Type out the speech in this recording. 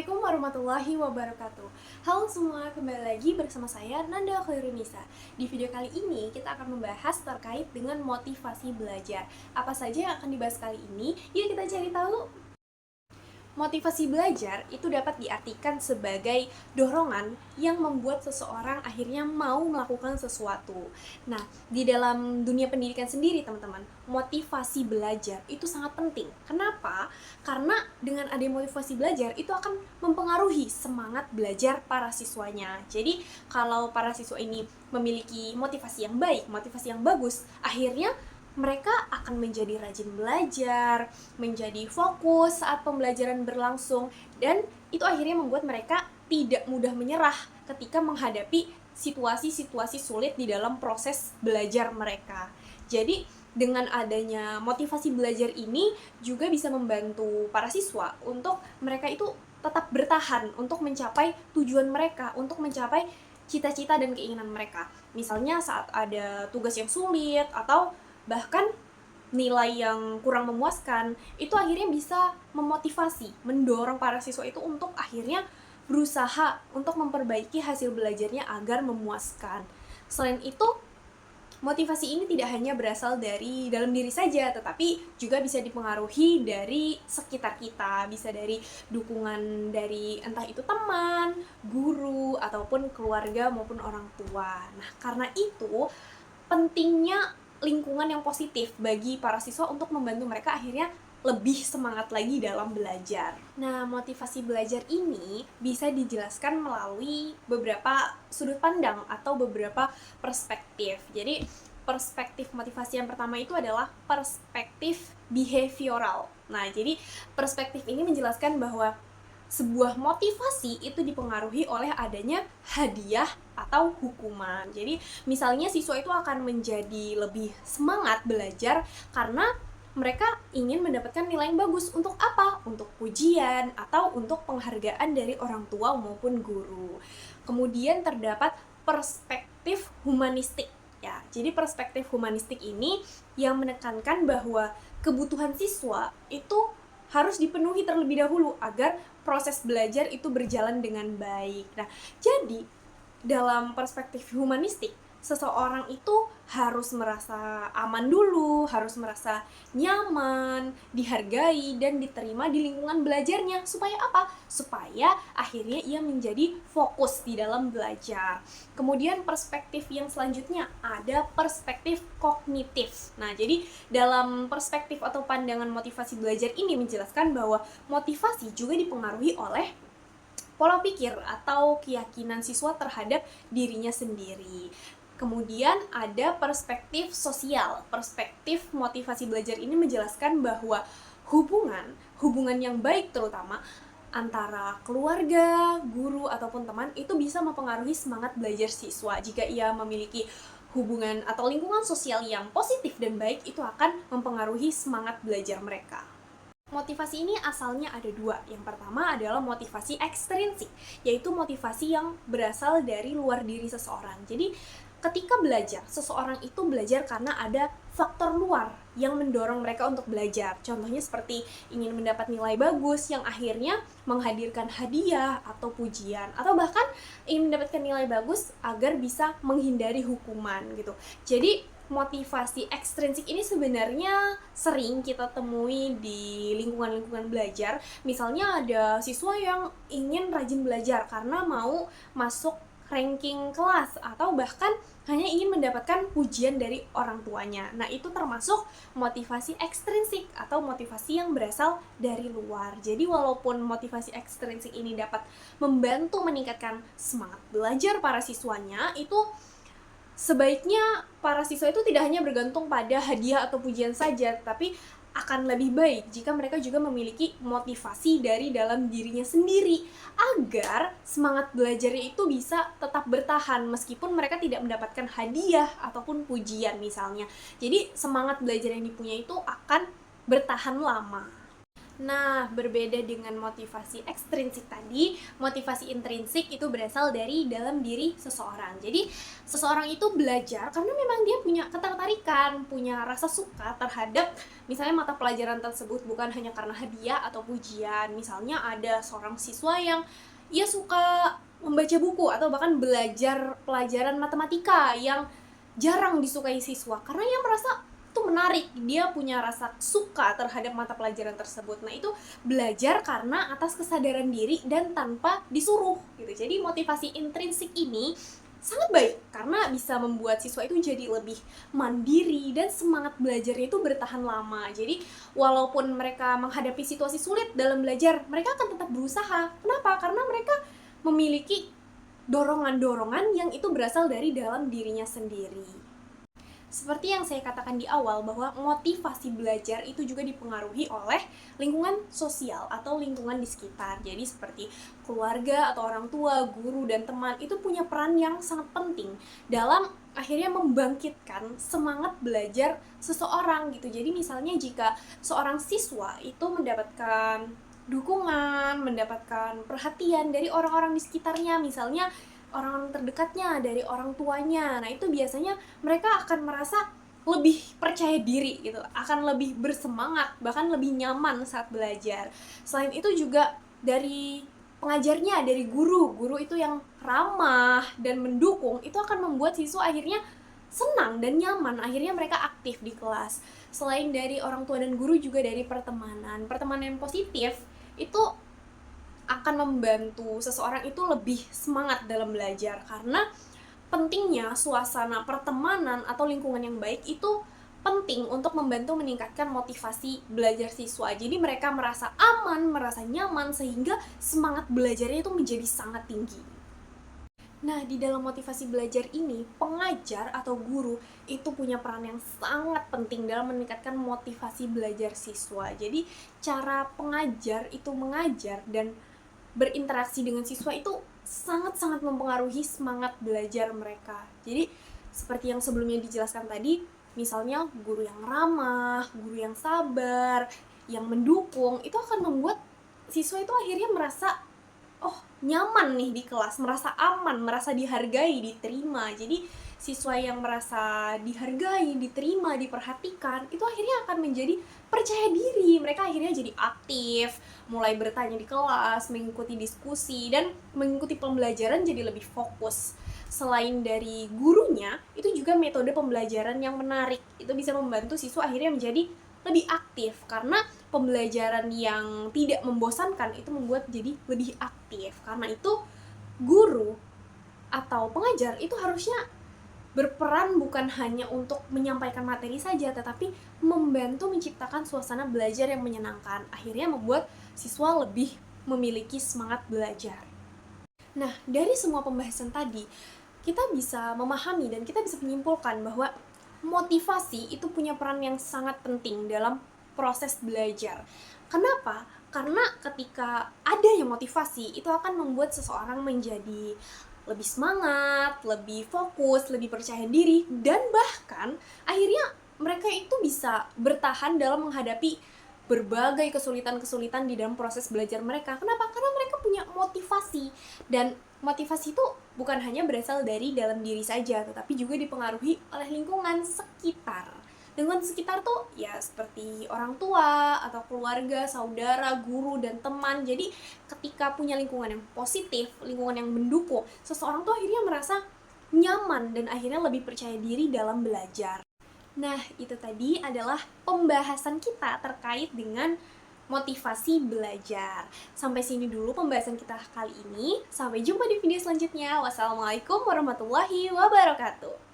Assalamualaikum warahmatullahi wabarakatuh. Halo semua, kembali lagi bersama saya Nanda Khairunisa. Di video kali ini kita akan membahas terkait dengan motivasi belajar. Apa saja yang akan dibahas kali ini? Yuk kita cari tahu. Motivasi belajar itu dapat diartikan sebagai dorongan yang membuat seseorang akhirnya mau melakukan sesuatu. Nah, di dalam dunia pendidikan sendiri, teman-teman, motivasi belajar itu sangat penting. Kenapa? Karena dengan adanya motivasi belajar itu akan mempengaruhi semangat belajar para siswanya. Jadi, kalau para siswa ini memiliki motivasi yang baik, motivasi yang bagus, akhirnya mereka akan menjadi rajin belajar, menjadi fokus saat pembelajaran berlangsung, dan itu akhirnya membuat mereka tidak mudah menyerah ketika menghadapi situasi-situasi sulit di dalam proses belajar mereka. Jadi, dengan adanya motivasi belajar ini juga bisa membantu para siswa untuk mereka itu tetap bertahan untuk mencapai tujuan mereka, untuk mencapai cita-cita dan keinginan mereka. Misalnya saat ada tugas yang sulit atau bahkan nilai yang kurang memuaskan, itu akhirnya bisa memotivasi, mendorong para siswa itu untuk akhirnya berusaha untuk memperbaiki hasil belajarnya agar memuaskan. Selain itu, motivasi ini tidak hanya berasal dari dalam diri saja, tetapi juga bisa dipengaruhi dari sekitar kita, bisa dari dukungan dari entah itu teman, guru, ataupun keluarga maupun orang tua. Nah, karena itu pentingnya lingkungan yang positif bagi para siswa untuk membantu mereka akhirnya lebih semangat lagi dalam belajar. Nah, motivasi belajar ini bisa dijelaskan melalui beberapa sudut pandang atau beberapa perspektif. Jadi, perspektif motivasi yang pertama itu adalah perspektif behavioral. Nah, jadi perspektif ini menjelaskan bahwa sebuah motivasi itu dipengaruhi oleh adanya hadiah atau hukuman. Jadi, misalnya siswa itu akan menjadi lebih semangat belajar karena mereka ingin mendapatkan nilai yang bagus. Untuk apa? Untuk pujian atau untuk penghargaan dari orang tua maupun guru. Kemudian terdapat perspektif humanistik. Ya, jadi perspektif humanistik ini yang menekankan bahwa kebutuhan siswa itu harus dipenuhi terlebih dahulu agar proses belajar itu berjalan dengan baik. Nah, jadi dalam perspektif humanistik, seseorang itu harus merasa aman dulu, harus merasa nyaman, dihargai, dan diterima di lingkungan belajarnya. Supaya apa? Supaya akhirnya ia menjadi fokus di dalam belajar. Kemudian perspektif yang selanjutnya ada perspektif kognitif. Nah, jadi dalam perspektif atau pandangan motivasi belajar ini menjelaskan bahwa motivasi juga dipengaruhi oleh pola pikir atau keyakinan siswa terhadap dirinya sendiri. Kemudian ada perspektif sosial. Perspektif motivasi belajar ini menjelaskan bahwa hubungan yang baik terutama antara keluarga, guru, ataupun teman itu bisa mempengaruhi semangat belajar siswa. Jika ia memiliki hubungan atau lingkungan sosial yang positif dan baik, itu akan mempengaruhi semangat belajar mereka. Motivasi ini asalnya ada dua. Yang pertama adalah motivasi ekstrinsik, yaitu motivasi yang berasal dari luar diri seseorang. Jadi, ketika belajar, seseorang itu belajar karena ada faktor luar yang mendorong mereka untuk belajar. Contohnya seperti ingin mendapat nilai bagus yang akhirnya menghadirkan hadiah atau pujian, atau bahkan ingin mendapatkan nilai bagus agar bisa menghindari hukuman gitu. Jadi, motivasi ekstrinsik ini sebenarnya sering kita temui di lingkungan-lingkungan belajar. Misalnya ada siswa yang ingin rajin belajar karena mau masuk ranking kelas atau bahkan hanya ingin mendapatkan pujian dari orang tuanya. Nah, itu termasuk motivasi ekstrinsik atau motivasi yang berasal dari luar. Jadi, walaupun motivasi ekstrinsik ini dapat membantu meningkatkan semangat belajar para siswanya, itu sebaiknya para siswa itu tidak hanya bergantung pada hadiah atau pujian saja, tapi akan lebih baik jika mereka juga memiliki motivasi dari dalam dirinya sendiri agar semangat belajarnya itu bisa tetap bertahan meskipun mereka tidak mendapatkan hadiah ataupun pujian misalnya. Jadi semangat belajar yang dipunyai itu akan bertahan lama. Nah, berbeda dengan motivasi ekstrinsik tadi, motivasi intrinsik itu berasal dari dalam diri seseorang. Jadi, seseorang itu belajar karena memang dia punya ketertarikan, punya rasa suka terhadap misalnya mata pelajaran tersebut, bukan hanya karena hadiah atau pujian. Misalnya ada seorang siswa yang ia suka membaca buku atau bahkan belajar pelajaran matematika yang jarang disukai siswa karena ia merasa itu menarik, dia punya rasa suka terhadap mata pelajaran tersebut. Nah, itu belajar karena atas kesadaran diri dan tanpa disuruh gitu. Jadi motivasi intrinsik ini sangat baik karena bisa membuat siswa itu jadi lebih mandiri dan semangat belajarnya itu bertahan lama. Jadi walaupun mereka menghadapi situasi sulit dalam belajar, mereka akan tetap berusaha. Kenapa? Karena mereka memiliki dorongan-dorongan yang itu berasal dari dalam dirinya sendiri. Seperti yang saya katakan di awal bahwa motivasi belajar itu juga dipengaruhi oleh lingkungan sosial atau lingkungan di sekitar. Jadi seperti keluarga atau orang tua, guru, dan teman itu punya peran yang sangat penting dalam akhirnya membangkitkan semangat belajar seseorang gitu. Jadi misalnya jika seorang siswa itu mendapatkan dukungan, mendapatkan perhatian dari orang-orang di sekitarnya, misalnya orang terdekatnya, dari orang tuanya. Nah, itu biasanya mereka akan merasa lebih percaya diri gitu, akan lebih bersemangat, bahkan lebih nyaman saat belajar. Selain itu juga dari pengajarnya, dari guru itu yang ramah dan mendukung, itu akan membuat siswa akhirnya senang dan nyaman, akhirnya mereka aktif di kelas. Selain dari orang tua dan guru juga dari pertemanan yang positif itu akan membantu seseorang itu lebih semangat dalam belajar karena pentingnya suasana pertemanan atau lingkungan yang baik itu penting untuk membantu meningkatkan motivasi belajar siswa. Jadi mereka merasa aman, merasa nyaman sehingga semangat belajarnya itu menjadi sangat tinggi. Nah, di dalam motivasi belajar ini, pengajar atau guru itu punya peran yang sangat penting dalam meningkatkan motivasi belajar siswa. Jadi, cara pengajar itu mengajar dan berinteraksi dengan siswa itu sangat-sangat mempengaruhi semangat belajar mereka. Jadi, seperti yang sebelumnya dijelaskan tadi, misalnya guru yang ramah, guru yang sabar, yang mendukung, itu akan membuat siswa itu akhirnya merasa oh, nyaman nih di kelas, merasa aman, merasa dihargai, diterima. Jadi siswa yang merasa dihargai, diterima, diperhatikan, itu akhirnya akan menjadi percaya diri. Mereka akhirnya jadi aktif, mulai bertanya di kelas, mengikuti diskusi, dan mengikuti pembelajaran jadi lebih fokus. Selain dari gurunya, itu juga metode pembelajaran yang menarik. Itu bisa membantu siswa akhirnya menjadi lebih aktif karena pembelajaran yang tidak membosankan itu membuat jadi lebih aktif. Karena itu guru atau pengajar itu harusnya berperan bukan hanya untuk menyampaikan materi saja, tetapi membantu menciptakan suasana belajar yang menyenangkan. Akhirnya membuat siswa lebih memiliki semangat belajar. Nah, dari semua pembahasan tadi, kita bisa memahami dan kita bisa menyimpulkan bahwa motivasi itu punya peran yang sangat penting dalam proses belajar. Kenapa? Karena ketika ada yang motivasi, itu akan membuat seseorang menjadi lebih semangat, lebih fokus, lebih percaya diri, dan bahkan akhirnya mereka itu bisa bertahan dalam menghadapi berbagai kesulitan-kesulitan di dalam proses belajar mereka. Kenapa? Karena mereka punya motivasi, dan motivasi itu bukan hanya berasal dari dalam diri saja, tetapi juga dipengaruhi oleh lingkungan sekitar. Lingkungan sekitar tuh ya seperti orang tua atau keluarga, saudara, guru, dan teman. Jadi ketika punya lingkungan yang positif, lingkungan yang mendukung, seseorang tuh akhirnya merasa nyaman dan akhirnya lebih percaya diri dalam belajar. Nah, itu tadi adalah pembahasan kita terkait dengan motivasi belajar. Sampai sini dulu pembahasan kita kali ini. Sampai jumpa di video selanjutnya. Wassalamualaikum warahmatullahi wabarakatuh.